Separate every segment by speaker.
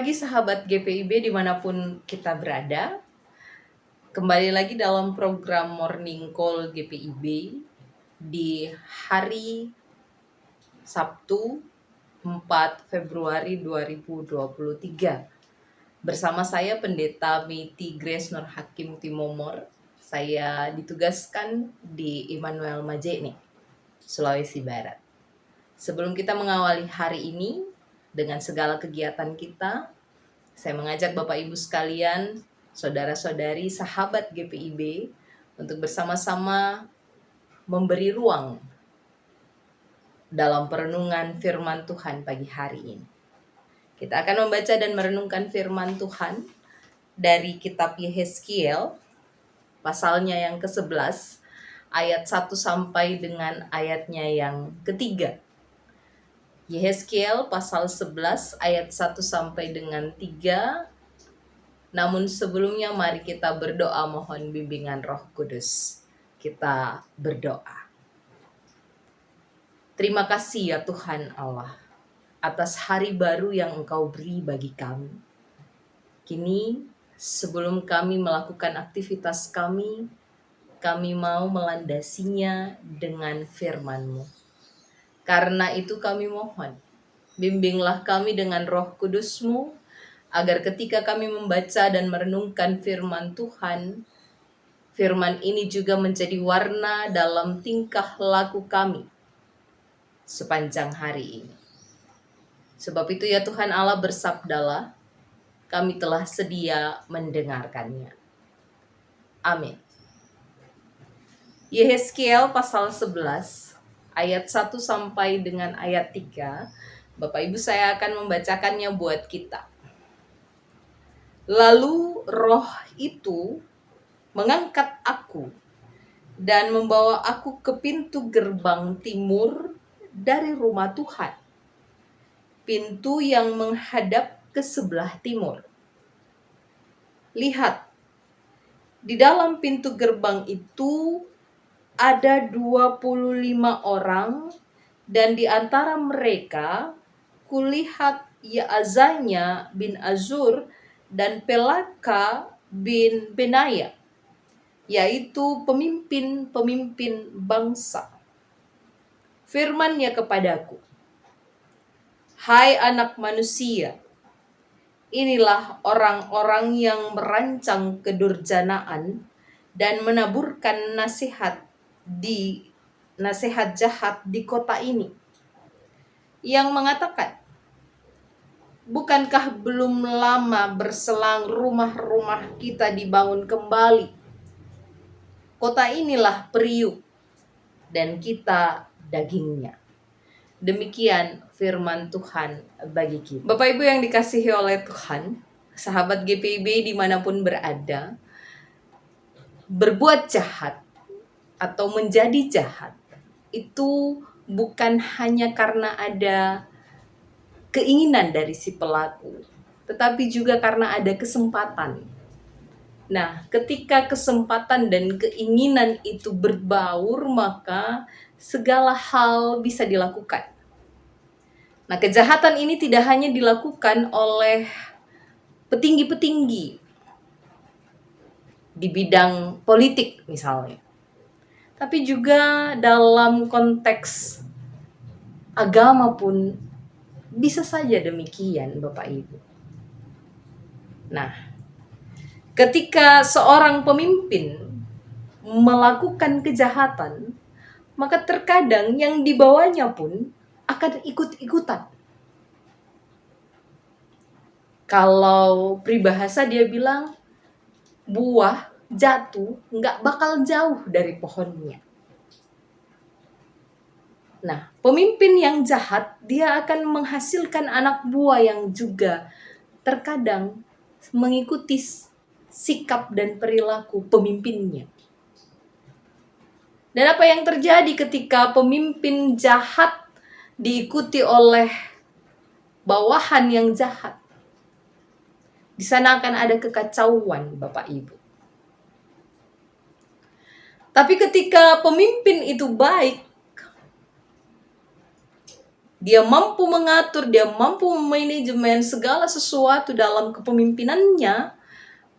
Speaker 1: pagi sahabat GPIB dimanapun kita berada. Kembali lagi dalam program Morning Call GPIB di hari Sabtu 4 Februari 2023. Bersama saya Pendeta Miti Grace Nur Hakim Timomor. Saya ditugaskan di Immanuel Majene, Sulawesi Barat. Sebelum kita mengawali hari ini dengan segala kegiatan kita, saya mengajak Bapak Ibu sekalian, saudara-saudari, sahabat GPIB untuk bersama-sama memberi ruang dalam perenungan firman Tuhan pagi hari ini. Kita akan membaca dan merenungkan firman Tuhan dari kitab Yehezkiel, pasalnya yang ke-11, ayat 1 sampai dengan ayatnya yang ketiga. Yehezkiel pasal 11 ayat 1 sampai dengan 3. Namun sebelumnya mari kita berdoa mohon bimbingan Roh Kudus. Kita berdoa. Terima kasih ya Tuhan Allah atas hari baru yang Engkau beri bagi kami. Kini sebelum kami melakukan aktivitas kami mau melandasinya dengan firman-Mu. Karena itu kami mohon, bimbinglah kami dengan Roh Kudus-Mu, agar ketika kami membaca dan merenungkan firman Tuhan, firman ini juga menjadi warna dalam tingkah laku kami sepanjang hari ini. Sebab itu ya Tuhan Allah, bersabdalah, kami telah sedia mendengarkannya. Amin. Yehezkiel pasal 11 ayat 1 sampai dengan ayat 3. Bapak Ibu, saya akan membacakannya buat kita. Lalu roh itu mengangkat aku dan membawa aku ke pintu gerbang timur dari rumah Tuhan, pintu yang menghadap ke sebelah timur. Lihat, di dalam pintu gerbang itu ada 25 orang, dan di antara mereka kulihat Yaazania bin Azur dan Pelaka bin Benaya, yaitu pemimpin-pemimpin bangsa. Firman-Nya kepadaku, hai anak manusia, inilah orang-orang yang merancang kedurjanaan dan menaburkan nasihat jahat di kota ini, yang mengatakan, bukankah belum lama berselang rumah-rumah kita dibangun kembali? Kota inilah periuk dan kita dagingnya. Demikian firman Tuhan bagi kita. Bapak Ibu yang dikasihi oleh Tuhan, sahabat GPIB dimanapun berada, berbuat jahat atau menjadi jahat itu bukan hanya karena ada keinginan dari si pelaku, tetapi juga karena ada kesempatan. Nah, ketika kesempatan dan keinginan itu berbaur, maka segala hal bisa dilakukan. Nah, kejahatan ini tidak hanya dilakukan oleh petinggi-petinggi di bidang politik misalnya, tapi juga dalam konteks agama pun bisa saja demikian, Bapak Ibu. Nah, ketika seorang pemimpin melakukan kejahatan, maka terkadang yang di bawahnya pun akan ikut-ikutan. Kalau peribahasa dia bilang, buah jatuh nggak bakal jauh dari pohonnya. Nah, pemimpin yang jahat, dia akan menghasilkan anak buah yang juga terkadang mengikuti sikap dan perilaku pemimpinnya. Dan apa yang terjadi ketika pemimpin jahat diikuti oleh bawahan yang jahat? Di sana akan ada kekacauan, Bapak Ibu. Tapi ketika pemimpin itu baik, Dia mampu mengatur, dia mampu memanajemen segala sesuatu dalam kepemimpinannya,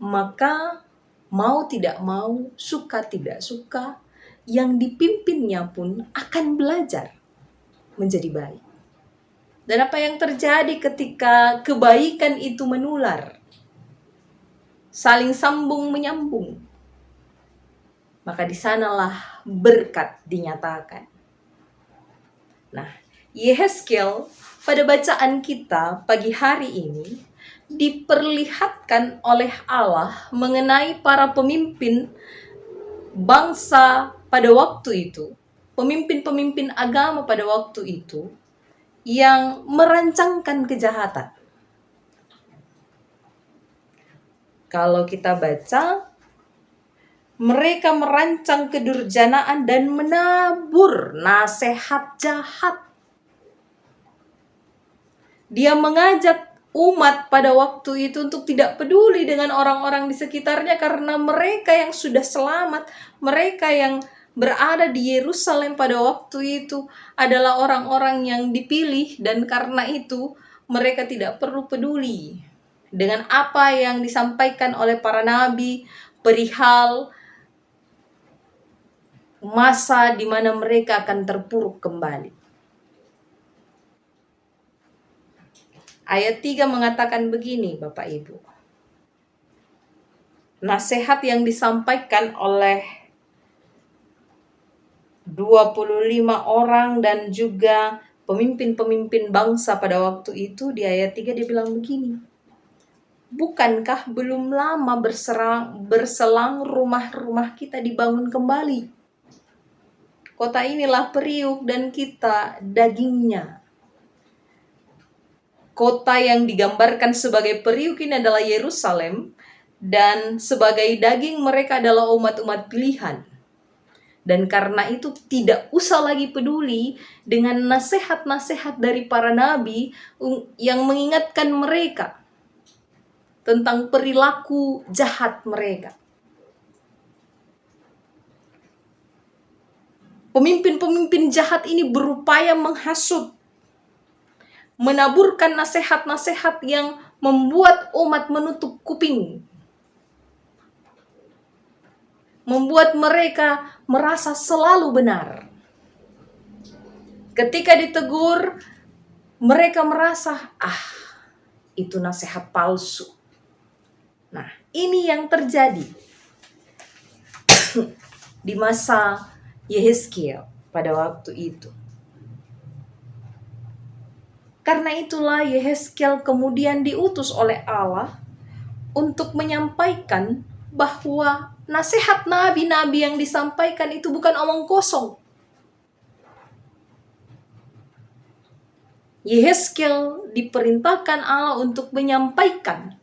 Speaker 1: maka mau tidak mau, suka tidak suka, yang dipimpinnya pun akan belajar menjadi baik. Dan apa yang terjadi ketika kebaikan itu menular, saling sambung menyambung, maka di sanalah berkat dinyatakan. Nah, Yehezkiel pada bacaan kita pagi hari ini diperlihatkan oleh Allah mengenai para pemimpin bangsa pada waktu itu, pemimpin-pemimpin agama pada waktu itu, yang merancangkan kejahatan. Kalau kita baca, mereka merancang kedurjanaan dan menabur nasihat jahat. Dia mengajak umat pada waktu itu untuk tidak peduli dengan orang-orang di sekitarnya, karena mereka yang sudah selamat, mereka yang berada di Yerusalem pada waktu itu adalah orang-orang yang dipilih, dan karena itu mereka tidak perlu peduli dengan apa yang disampaikan oleh para nabi perihal masa di mana mereka akan terpuruk kembali. Ayat 3 mengatakan begini, Bapak Ibu. Nasihat yang disampaikan oleh 25 orang dan juga pemimpin-pemimpin bangsa pada waktu itu, di ayat 3 dia bilang begini. Bukankah belum lama berselang rumah-rumah kita dibangun kembali? Kota inilah periuk dan kita dagingnya. Kota yang digambarkan sebagai periuk ini adalah Yerusalem, dan sebagai daging mereka adalah umat-umat pilihan. Dan karena itu tidak usah lagi peduli dengan nasihat-nasihat dari para nabi yang mengingatkan mereka tentang perilaku jahat mereka. Pemimpin-pemimpin jahat ini berupaya menghasut, menaburkan nasihat-nasihat yang membuat umat menutup kuping, membuat mereka merasa selalu benar. Ketika ditegur, mereka merasa, itu nasihat palsu. Nah, ini yang terjadi di masa Yehezkiel pada waktu itu. Karena itulah Yehezkiel kemudian diutus oleh Allah untuk menyampaikan bahwa nasihat nabi-nabi yang disampaikan itu bukan omong kosong. Yehezkiel diperintahkan Allah untuk menyampaikan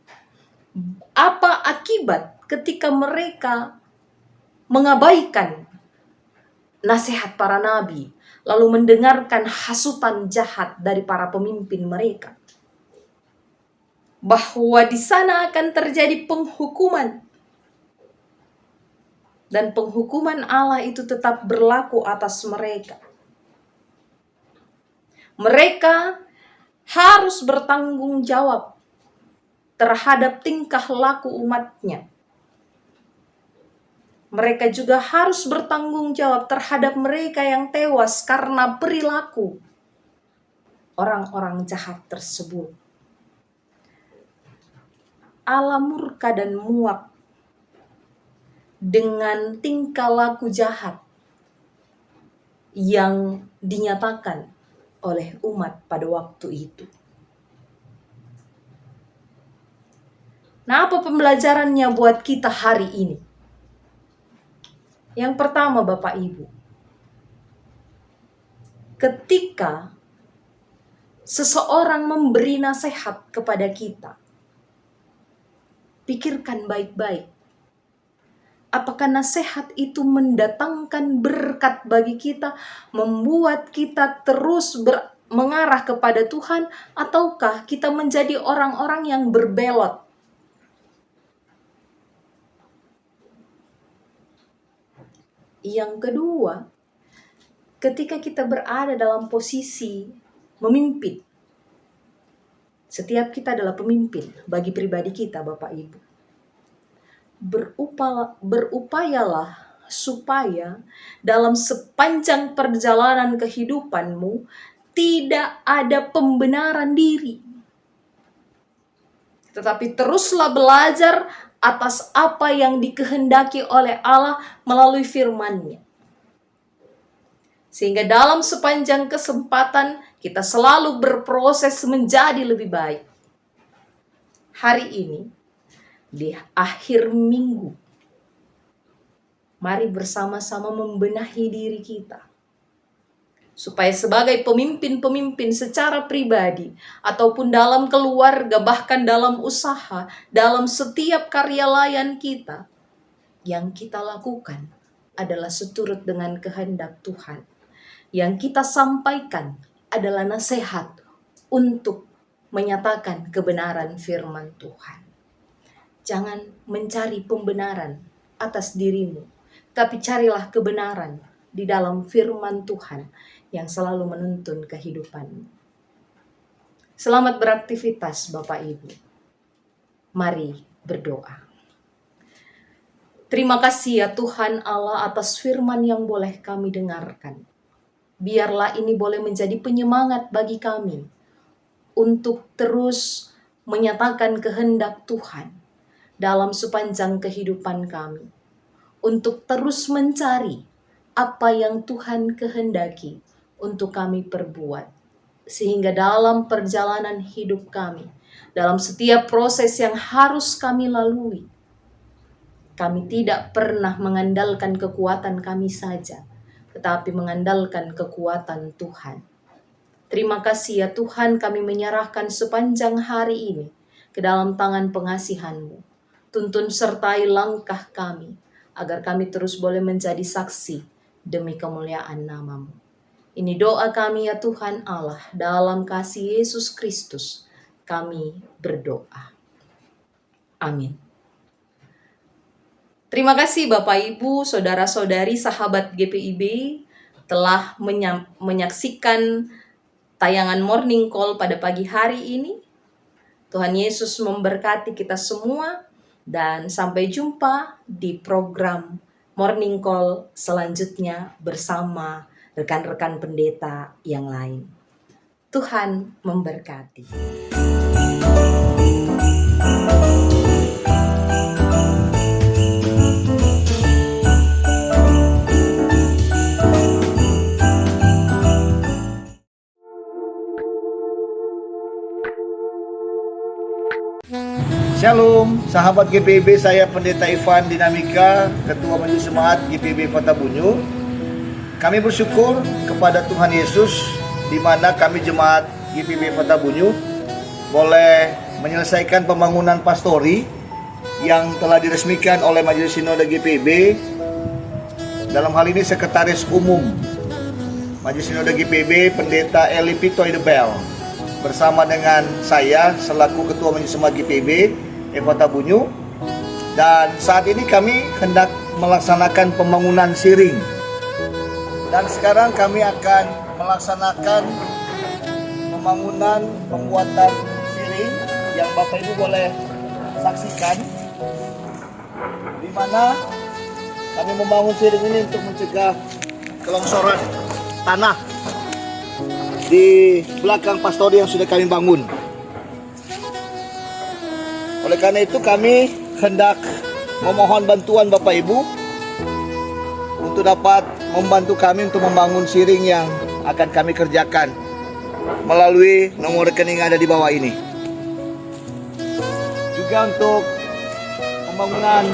Speaker 1: apa akibat ketika mereka mengabaikan nasihat para nabi, lalu mendengarkan hasutan jahat dari para pemimpin mereka. Bahwa di sana akan terjadi penghukuman. Dan penghukuman Allah itu tetap berlaku atas mereka. Mereka harus bertanggung jawab terhadap tingkah laku umatnya. Mereka juga harus bertanggung jawab terhadap mereka yang tewas karena perilaku orang-orang jahat tersebut. Allah murka dan muak dengan tingkah laku jahat yang dinyatakan oleh umat pada waktu itu. Nah, apa pembelajarannya buat kita hari ini? Yang pertama, Bapak Ibu, ketika seseorang memberi nasihat kepada kita, pikirkan baik-baik. Apakah nasihat itu mendatangkan berkat bagi kita, membuat kita terus mengarah kepada Tuhan, ataukah kita menjadi orang-orang yang berbelot? Yang kedua, ketika kita berada dalam posisi memimpin. Setiap kita adalah pemimpin bagi pribadi kita, Bapak Ibu. Berupayalah supaya dalam sepanjang perjalanan kehidupanmu tidak ada pembenaran diri. Tetapi teruslah belajar atas apa yang dikehendaki oleh Allah melalui firman-Nya. Sehingga dalam sepanjang kesempatan kita selalu berproses menjadi lebih baik. Hari ini, di akhir minggu, mari bersama-sama membenahi diri kita. Supaya sebagai pemimpin-pemimpin secara pribadi, ataupun dalam keluarga, bahkan dalam usaha, dalam setiap karya layan kita, yang kita lakukan adalah seturut dengan kehendak Tuhan. Yang kita sampaikan adalah nasihat untuk menyatakan kebenaran firman Tuhan. Jangan mencari pembenaran atas dirimu, tapi carilah kebenaran di dalam firman Tuhan yang selalu menuntun kehidupanmu. Selamat beraktivitas Bapak Ibu. Mari berdoa. Terima kasih ya Tuhan Allah atas firman yang boleh kami dengarkan. Biarlah ini boleh menjadi penyemangat bagi kami untuk terus menyatakan kehendak Tuhan dalam sepanjang kehidupan kami. Untuk terus mencari apa yang Tuhan kehendaki untuk kami perbuat. Sehingga dalam perjalanan hidup kami, dalam setiap proses yang harus kami lalui, kami tidak pernah mengandalkan kekuatan kami saja, tetapi mengandalkan kekuatan Tuhan. Terima kasih ya Tuhan, kami menyerahkan sepanjang hari ini ke dalam tangan pengasihan-Mu. Tuntun sertai langkah kami, agar kami terus boleh menjadi saksi demi kemuliaan nama-Mu. Ini doa kami ya Tuhan Allah, dalam kasih Yesus Kristus kami berdoa. Amin. Terima kasih Bapak Ibu, Saudara-saudari, sahabat GPIB telah menyaksikan tayangan Morning Call pada pagi hari ini. Tuhan Yesus memberkati kita semua dan sampai jumpa di program Morning Call selanjutnya bersama rekan-rekan pendeta yang lain. Tuhan memberkati.
Speaker 2: Shalom, sahabat GPIB, saya Pendeta Ivan Dinamika, Ketua Majelis Jemaat GPIB Fatabunyu. Kami bersyukur kepada Tuhan Yesus, di mana kami jemaat GPIB Fatabunyu boleh menyelesaikan pembangunan pastori yang telah diresmikan oleh Majelis Sinode GPIB. Dalam hal ini Sekretaris Umum Majelis Sinode GPIB, Pendeta Eli Pitoy de Bel, bersama dengan saya selaku Ketua Majelis Jemaat GPIB Fatabunyu. Dan saat ini kami hendak melaksanakan pembangunan siring. Dan sekarang kami akan melaksanakan pembuatan siring yang Bapak Ibu boleh saksikan, di mana kami membangun siring ini untuk mencegah kelongsoran tanah di belakang pastori yang sudah kami bangun. Oleh karena itu kami hendak memohon bantuan Bapak Ibu untuk dapat membantu kami untuk membangun siring yang akan kami kerjakan melalui nomor rekening yang ada di bawah ini. Juga untuk pembangunan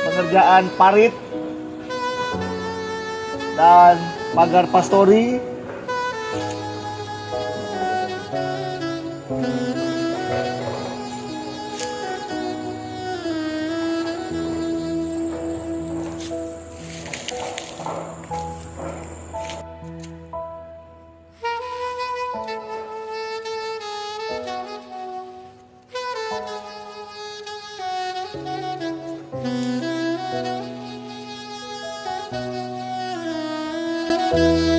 Speaker 2: pengerjaan parit dan pagar pastori,
Speaker 3: Thank you.